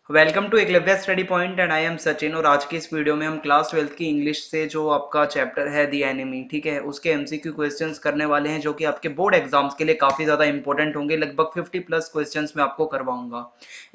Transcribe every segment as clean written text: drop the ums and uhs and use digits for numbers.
Welcome to Eklavya study point and I am Sachin. और आज की इस वीडियो में हम क्लास 12th की इंग्लिश से जो आपका चैप्टर है दी एनिमी, ठीक है, उसके एमसीक्यू क्वेश्चंस करने वाले हैं जो कि आपके बोर्ड एग्जाम्स के लिए काफ़ी ज़्यादा इंपॉर्टेंट होंगे। लगभग 50 प्लस क्वेश्चंस मैं आपको करवाऊंगा।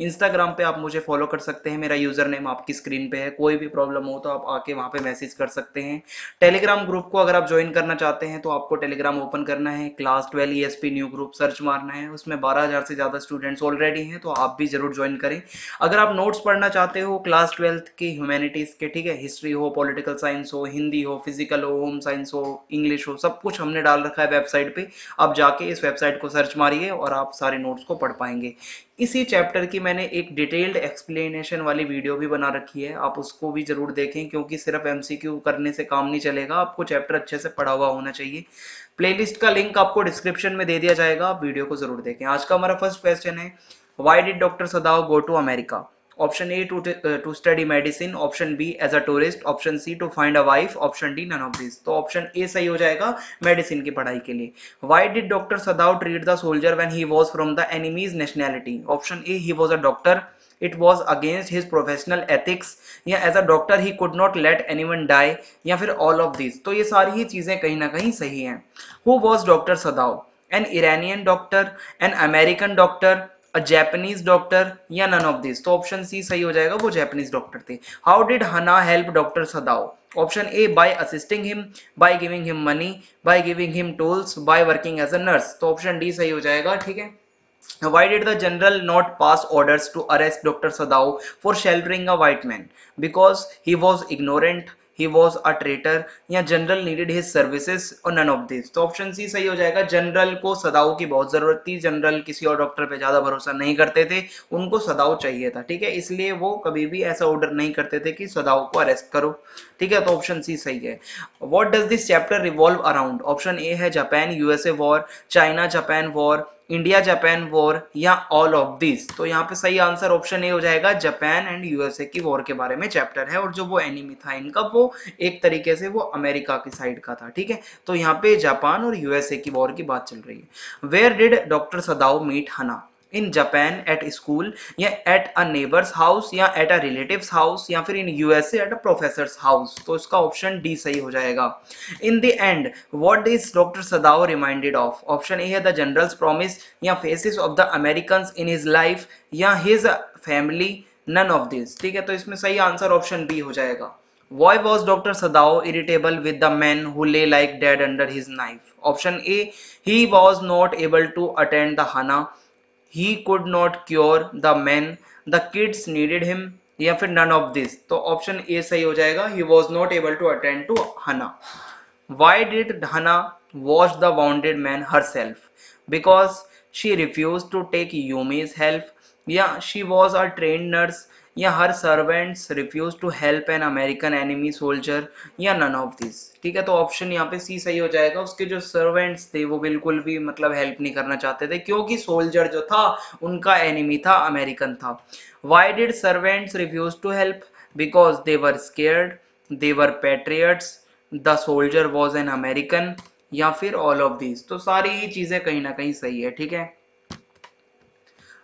इंस्टाग्राम पे आप मुझे फॉलो कर सकते हैं, मेरा यूजर नेम आपकी स्क्रीन पे है। कोई भी प्रॉब्लम हो तो आप आके वहाँ पे मैसेज कर सकते हैं। टेलीग्राम ग्रुप को अगर आप ज्वाइन करना चाहते हैं तो आपको टेलीग्राम ओपन करना है, class 12 ESP new group search मारना है, उसमें 12,000 से ज़्यादा स्टूडेंट्स ऑलरेडी हैं, तो आप भी जरूर ज्वाइन करें। अगर आप नोट्स पढ़ना चाहते हो क्लास 12th की ह्यूमैनिटीज के, ठीक है, हिस्ट्री हो, पॉलिटिकल साइंस हो, हिंदी हो, फिजिकल हो, होम साइंस हो, इंग्लिश हो, सब कुछ हमने डाल रखा है वेबसाइट पे। आप जाके इस वेबसाइट को सर्च मारिए और आप सारे नोट्स को पढ़ पाएंगे। इसी चैप्टर की मैंने एक डिटेल्ड एक्सप्लेनेशन वाली वीडियो भी बना रखी है, आप उसको भी जरूर देखें, क्योंकि सिर्फ एमसीक्यू करने से काम नहीं चलेगा, आपको चैप्टर अच्छे से पढ़ा हुआ होना चाहिए। प्लेलिस्ट का लिंक आपको डिस्क्रिप्शन में दे दिया जाएगा, आप वीडियो को जरूर देखें। आज का हमारा फर्स्ट क्वेश्चन है, why did doctor Sadao go to America? Option A to study medicine, option B as a tourist, option C to find a wife, option D none of this. तो option A सही हो जाएगा, medicine की पढ़ाई के लिए। Why did doctor Sadao treat the soldier when he was from the enemy's nationality? Option A he was a doctor, it was against his professional ethics, या as a doctor he could not let anyone die, या फिर all of this. तो ये सारी ही चीजें कहीं ना कहीं सही हैं। Who was doctor Sadao? An Iranian doctor, an American doctor, a Japanese doctor, या नन ऑफ दिस। तो ऑप्शन सी सही हो जाएगा, वो जापानीज डॉक्टर थे। How did Hana help doctor Sadao? Option A by assisting him, by giving him money, by giving him tools, by working as a nurse. तो option D सही हो जाएगा, ठीक है। Why did the general not pass orders to arrest Dr. Sadao for sheltering a white man? Because he was ignorant, he was a traitor, या general needed his services, और none of this। तो option C सही हो जाएगा, general को सदाओ की बहुत जरूरत थी, जनरल किसी और डॉक्टर पे ज्यादा भरोसा नहीं करते थे, उनको सदाओ चाहिए था, ठीक है, इसलिए वो कभी भी ऐसा ऑर्डर नहीं करते थे कि सदाओ को अरेस्ट करो, ठीक है। तो ऑप्शन सी सही है। What does this chapter revolve around? Option A है Japan USA war, China Japan war, India Japan war, या ऑल ऑफ दिस। तो यहाँ पे सही आंसर ऑप्शन ए हो जाएगा, जापान एंड यूएसए की वॉर के बारे में चैप्टर है, और जो वो एनिमी था इनका वो एक तरीके से वो अमेरिका की साइड का था, ठीक है। तो यहाँ पे जापान और यूएसए की वॉर की बात चल रही है। Where did doctor Sadao meet Hana? In Japan at school, या एट अ नेबर्स हाउस, या एट अ रिलेटिव्स हाउस, या फिर in USA at a professor's house. तो इसका ऑप्शन डी सही हो जाएगा। In the end what is doctor Sadao reminded of? Option A है द जनरल्स प्रॉमिस, या faces of the American in his life, या his family, none of this, ठीक है। तो इसमें सही आंसर ऑप्शन बी हो जाएगा। Why was Dr. Sadao irritable with the men who lay like dead under his knife? Option A, he was not able to attend the Hana, he could not cure the men, the kids needed him, या फिर none of this। तो option A सही हो जाएगा, he was not able to attend to Hana। Why did Hana wash the wounded man herself? Because she refused to take Yumi's help, या she was a trained nurse, या her servants refused to help an American enemy soldier, या none of this। ठीक है, तो option यहाँ पे सी सही हो जाएगा। उसके जो सर्वेंट्स थे वो बिल्कुल भी मतलब हेल्प नहीं करना चाहते थे, क्योंकि सोल्जर जो था उनका एनिमी था, अमेरिकन था। Why did servants refuse to help? Because they were scared, they were patriots, the soldier was an American, या फिर ऑल ऑफ दीज। तो सारी ही चीजें कहीं ना कहीं सही है, ठीक है।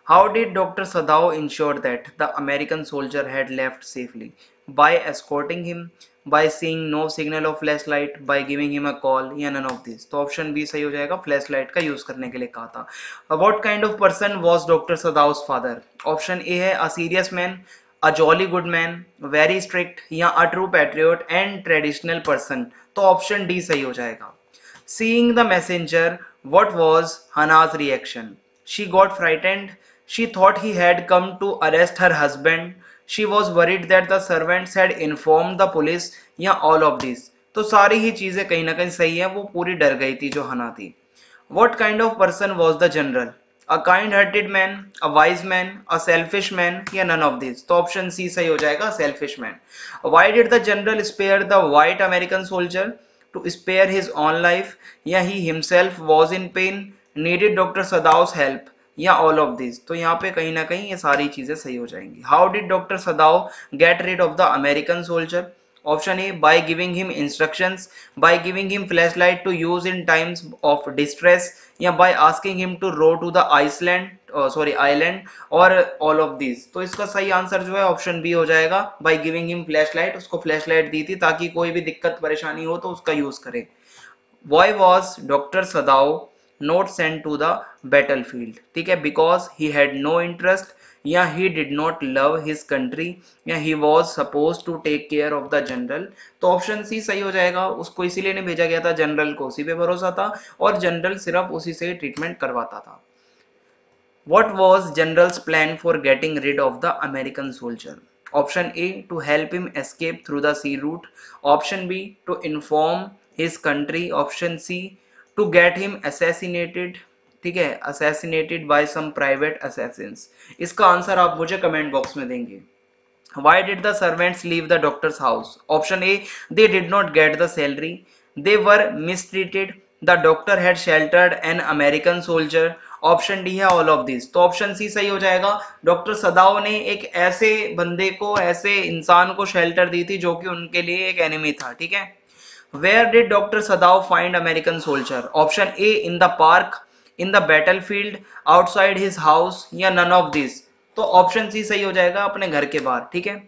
How did doctor Sadao ensure that the American soldier had left safely? By escorting him, by seeing no signal of flash light, by giving him a call, या नन ऑफ दिस। तो ऑप्शन बी सही हो जाएगा, flash light का use करने के लिए कहा था। What kind of person was doctor Sadao's father? Option A है a serious man, a jolly good man, very strict, या a true patriot and traditional person। तो ऑप्शन डी सही हो जाएगा। Seeing the messenger, what was Hannah's reaction? She got frightened, she thought he had come to arrest her husband, she was worried that the servants had informed the police, या all of this। तो सारी ही चीजें कहीं ना कहीं सही है, वो पूरी डर गई थी जो हना थी। What kind of person was the general? A kind-hearted man, a wise man, a selfish man, या none of these। तो ऑप्शन सी सही हो जाएगा, selfish man। Why did the general spare the white American soldier? To spare his own life, या he himself was in pain, needed Dr. Sadao's help, या all of these। तो यहाँ पे कहीं ना कहीं ये सारी चीजें सही हो जाएंगी। How did Dr. Sadao get rid of the American soldier? Option A by giving him instructions, by giving him flashlight to use in times of distress, या by asking him to row to the island, और all of this. तो इसका सही answer जो है option B हो जाएगा, bye giving him flashlight. उसको फ्लैशलाइट दी थी ताकि कोई भी दिक्कत परेशानी हो तो उसका यूज करे। Why was Dr. Sadao not sent to the battlefield? ठीक है, because he had no interest, या he did not love his country, या he was supposed to take care of the general। तो ऑप्शन सी सही हो जाएगा, उसको इसीलिए नहीं भेजा गया था, जनरल को उसी पे भरोसा था और जनरल सिर्फ उसी से ट्रीटमेंट करवाता था। What was General's plan for getting rid of the American soldier? Option A, to help him escape through the sea route. Option B, to inform his country. Option C, to get him assassinated. ठीक है, assassinated by some private assassins। इसका answer आप मुझे comment box में देंगे। Why did the servants leave the doctor's house? Option A, they did not get the salary. They were mistreated. The doctor had sheltered an American soldier. Option D है all of this. तो option C सही हो जाएगा, doctor सदाव ने एक ऐसे बंदे को, ऐसे इंसान को शेल्टर दी थी जो कि उनके लिए एक एनिमी था। ठीक है, where did doctor Sadao find American soldier? Option A, in the park, in the battlefield, outside his house, या नन ऑफ दिस। तो ऑप्शन सी सही हो जाएगा, अपने घर के बाहर। ठीक है,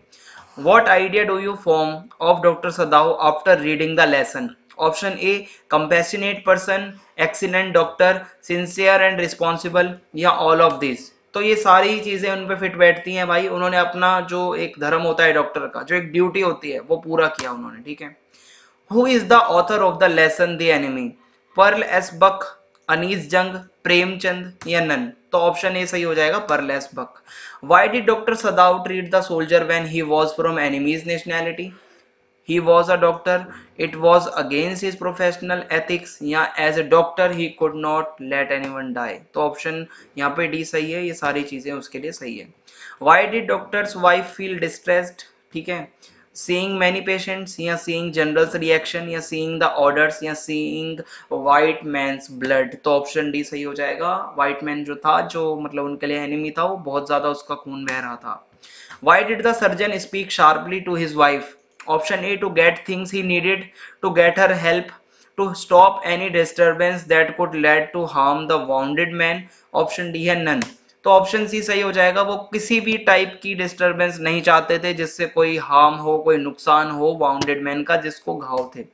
what idea do you form of Dr. Sadao after reading the lesson? Option A, compassionate person, excellent doctor, sincere and responsible, या all of this। तो ये सारी चीजें उन पे फिट बैठती हैं भाई। उन्होंने अपना जो एक धर्म होता है डॉक्टर का, जो एक ड्यूटी होती है, वो पूरा किया उन्होंने। ठीक है, who is the author of the lesson the enemy? Pearl S Buck, Anees Jung, Premchand, या नन। तो ऑप्शन ए सही हो जाएगा, Pearl S Buck. Why did doctor Sadao treat the soldier when he was from enemy's nationality? He was a doctor, it was against his professional ethics, या as a doctor he could not let anyone die। तो option यहाँ पे D सही है, ये सारी चीजें उसके लिए सही है। Why did doctor's wife feel distressed? ठीक है, seeing many patients, या seeing general's reaction, या seeing the orders, या seeing white man's blood। तो ऑप्शन डी सही हो जाएगा, white man जो था, जो मतलब उनके लिए एनिमी था, वो बहुत ज्यादा उसका खून बह रहा था। Why did the surgeon speak sharply to his wife? Option A, to get things he needed, to get her help, to stop any disturbance that could lead to harm the wounded man। Option D है none। तो option C सही हो जाएगा, वो किसी भी type की disturbance नहीं चाहते थे जिससे कोई हार्म हो, कोई नुकसान हो वाउंडेड मैन का, जिसको घाव थे।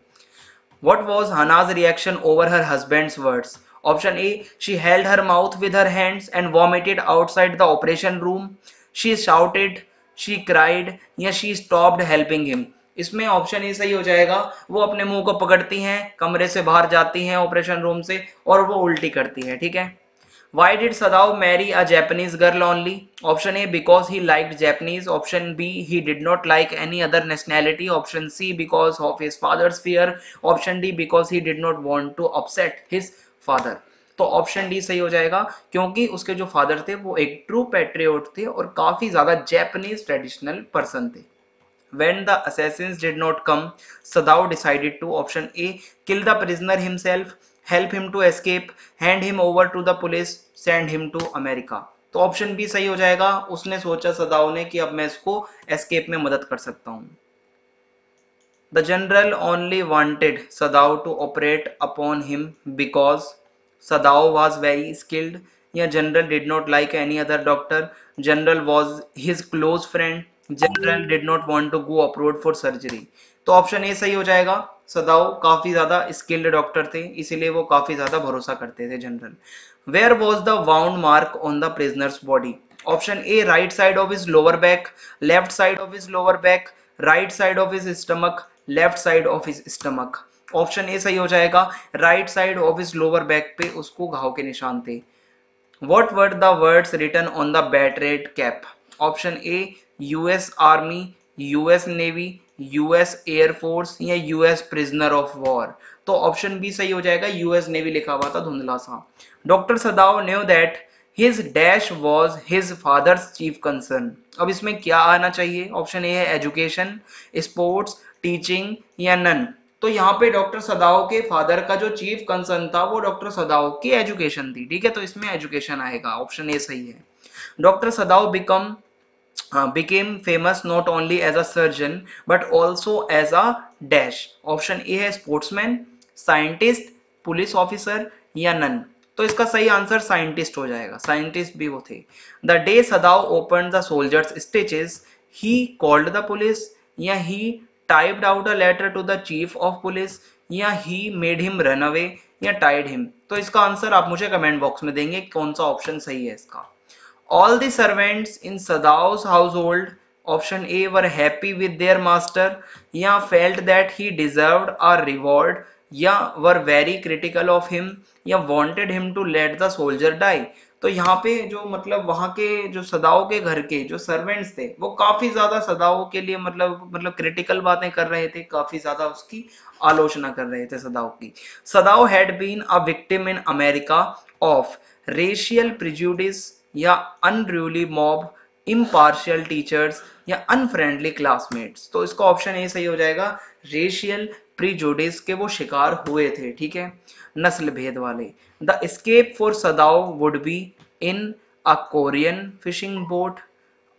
What was Hana's reaction over her husband's words? Option A, she held her mouth with her hands and vomited outside the operation room. She shouted, she cried, या she stopped helping him। इसमें option A सही हो जाएगा, वो अपने मुंह को पकड़ती हैं, कमरे से बाहर जाती हैं ऑपरेशन रूम से, और वो उल्टी करती है। ठीक है, why did Sadao marry a Japanese girl only? Option A, because he liked Japanese. Option B, he did not like any other nationality. Option C, because of his father's fear. Option D, because he did not want to upset his father। तो option D सही हो जाएगा, क्योंकि उसके जो father थे वो एक ट्रू पैट्रियोट थे और काफी ज्यादा जैपनीज ट्रेडिशनल पर्सन थे। When the assassins did not come, Sadao decided to, option A, kill the prisoner himself, help him to escape, hand him over to the police, send him to America। तो option B सही हो जाएगा, उसने सोचा सदाओ ने कि अब मैं इसको एस्केप में मदद कर सकता हूं। The general only wanted Sadao to operate upon him because Sadao was very skilled, या general did not like any other doctor, general was his close friend, general did not want to go abroad for surgery। तो option A सही हो जाएगा, सदाओ काफी ज्यादा skilled doctor थे, इसीलिए वो काफी ज्यादा भरोसा करते थे general. Where was the wound mark on the prisoner's body? Option A, right side of his lower back, left side of his lower back, right side of his stomach, left side of his stomach. Option A सही हो जाएगा, right side of his lower back पे उसको घाव के निशान थे। What were the words written on the battered cap? Option A, US Army, US Navy, US Air Force, या US Prisoner of War। तो ऑप्शन बी सही हो जाएगा, US Navy लिखा हुआ था धुंधला सा। Doctor सदाव knew that his dash was his father's chief concern। अब इसमें क्या आना चाहिए? ऑप्शन ए है एजुकेशन, स्पोर्ट्स, टीचिंग, या नन। तो यहाँ पे डॉक्टर सदाव के फादर का जो चीफ कंसर्न था वो डॉक्टर सदाव की एजुकेशन थी। ठीक है, तो इसमें एजुकेशन आएगा, ऑप्शन ए सही है। Doctor सदाव become became famous not only as a surgeon but also as a dash. Option A है स्पोर्ट्समैन, साइंटिस्ट, पुलिस ऑफिसर या नन। तो इसका सही आंसर साइंटिस्ट हो जाएगा, साइंटिस्ट भी वो थे। The day Sadao open the soldier's stitches he called the police, या he typed out a letter to the chief of police, या he made him run away, या टाइड हिम। तो इसका आंसर आप मुझे कमेंट बॉक्स में देंगे कौन सा ऑप्शन सही है इसका। All the servants in Sadau's household, option A, were happy with their master, या felt that he deserved a reward, या were very critical of him, या wanted him to let the soldier die। तो यहाँ पे जो मतलब वहां के जो सदाओ के घर के जो सर्वेंट्स थे वो काफी ज्यादा सदाओ के लिए मतलब क्रिटिकल बातें कर रहे थे, काफी ज्यादा उसकी आलोचना कर रहे थे सदाओ की। Sadao had been a victim in America of racial prejudice, या अनरूली मॉब, इम्पार्शियल टीचर्स, या अनफ्रेंडली क्लासमेट्स। तो इसका ऑप्शन ए सही हो जाएगा, रेशियल प्रिजुडिस के वो शिकार हुए थे, ठीक है, नस्ल भेद वाले। The escape for Sadao would be in a Korean fishing boat,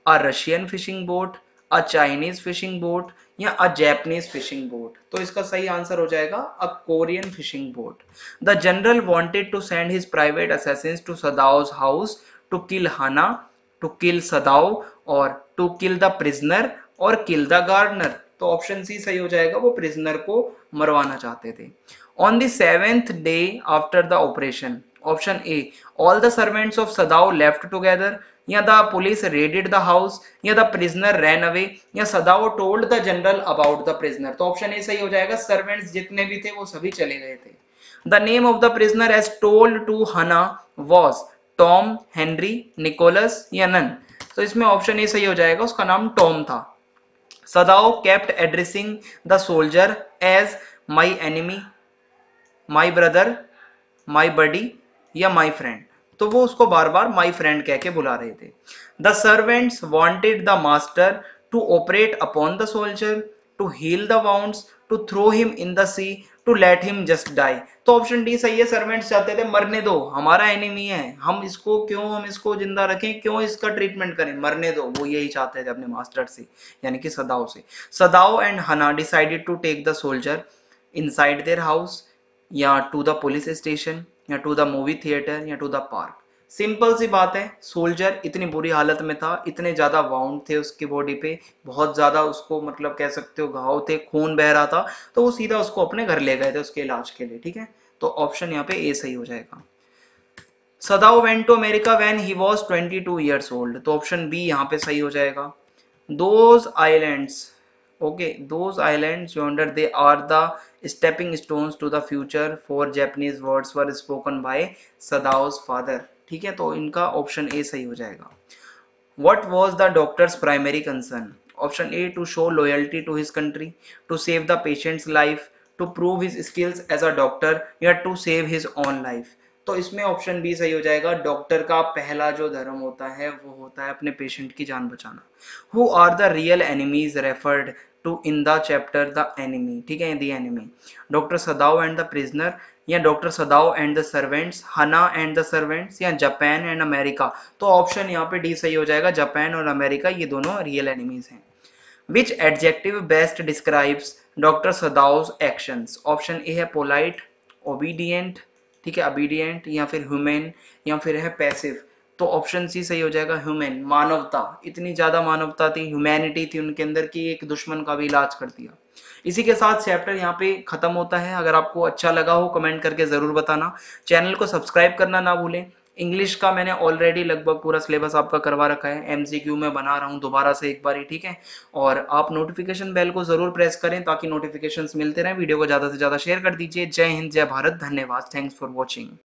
a Russian fishing boat, a Chinese fishing boat, या अ जैपनीज फिशिंग बोट। तो इसका सही आंसर हो जाएगा a Korean fishing boat. The general wanted to send his private assassins to Sadao's house to kill Hana, to kill Sadao, और to kill the prisoner, और kill the gardener. तो option C सही हो जाएगा, वो prisoner को मरवाना चाहते थे। On the seventh day after the operation, option A, all the servants of Sadao left together, या the police raided the house, या द प्रिजनर रैन अवे, या Sadao told the general about the prisoner. तो option A सही हो जाएगा, servants जितने भी थे वो सभी चले गए थे। The name of the prisoner as told to Hana was Tom, Henry, Nicholas, या नन। तो इसमें ऑप्शन ए सही हो जाएगा, उसका नाम टॉम था। Sadao kept addressing the soldier as my enemy, my brother, my buddy, या माई फ्रेंड। तो वो उसको बार बार माई फ्रेंड कह के बुला रहे थे। The servants wanted the master to operate upon the soldier, to heal the wounds, to throw him in the sea, to let him just die. तो ऑप्शन डी सही है, सर्वेंट्स चाहते थे मरने दो, हमारा एनिमी है, हम इसको जिंदा रखें, क्यों इसका ट्रीटमेंट करें, मरने दो। वो यही चाहते थे अपने मास्टर से, यानी कि सदाओ से। Sadao and Hana decided to take the soldier inside their house, या टू द पुलिस स्टेशन, या टू द मूवी थिएटर, या टू द पार्क। सिंपल सी बात है, सोल्जर इतनी बुरी हालत में था, इतने ज्यादा वाउंड थे उसकी बॉडी पे, बहुत ज्यादा उसको मतलब कह सकते हो घाव थे, खून बह रहा था, तो वो सीधा उसको अपने घर ले गए थे उसके इलाज के लिए, ठीक है। तो ऑप्शन यहाँ पे ए सही हो जाएगा। Sadao went to America when he was 22 years old. तो ऑप्शन बी यहाँ पे सही हो जाएगा। Those islands, okay, those islands yonder, they are the stepping stones to the future, for Japanese words were spoken by Sadao's father। ठीक है, तो इनका ऑप्शन ए सही हो जाएगा। What was the doctor's primary concern? Option A, to show loyalty to his country, to save the patient's life, to prove his skills as a doctor, या to save his own life। तो इसमें option B सही हो जाएगा, doctor का पहला जो धर्म होता है वो होता है अपने पेशेंट की जान बचाना। Who are the real enemies referred to in the chapter the enemy, ठीक है, the enemy, doctor Sadao and the prisoner, या doctor Sadao and the servants, Hana and the servants, या जापान एंड अमेरिका। तो option यहाँ पे D सही हो जाएगा, जापान और अमेरिका ये दोनों रियल एनिमीज हैं। Which adjective best describes doctor Sadao's actions? Option A है पोलाइट, ओबीडियंट, ठीक है, ओबीडियंट, या फिर ह्यूमन, या फिर है पैसिव। तो ऑप्शन सी सही हो जाएगा, ह्यूमन, मानवता, इतनी ज्यादा मानवता थी, ह्यूमैनिटी थी उनके अंदर कि एक दुश्मन का भी इलाज कर दिया। इसी के साथ चैप्टर यहाँ पे खत्म होता है। अगर आपको अच्छा लगा हो कमेंट करके जरूर बताना, चैनल को सब्सक्राइब करना ना भूलें। इंग्लिश का मैंने ऑलरेडी लगभग पूरा सिलेबस आपका करवा रखा है, एमसीक्यू में बना रहा हूँ दोबारा से एक बार ही, ठीक है। और आप नोटिफिकेशन बेल को जरूर प्रेस करें ताकि नोटिफिकेशंस मिलते रहें। वीडियो को ज़्यादा से ज़्यादा शेयर कर दीजिए। जय हिंद, जय भारत, धन्यवाद, थैंक्स फॉर वॉचिंग।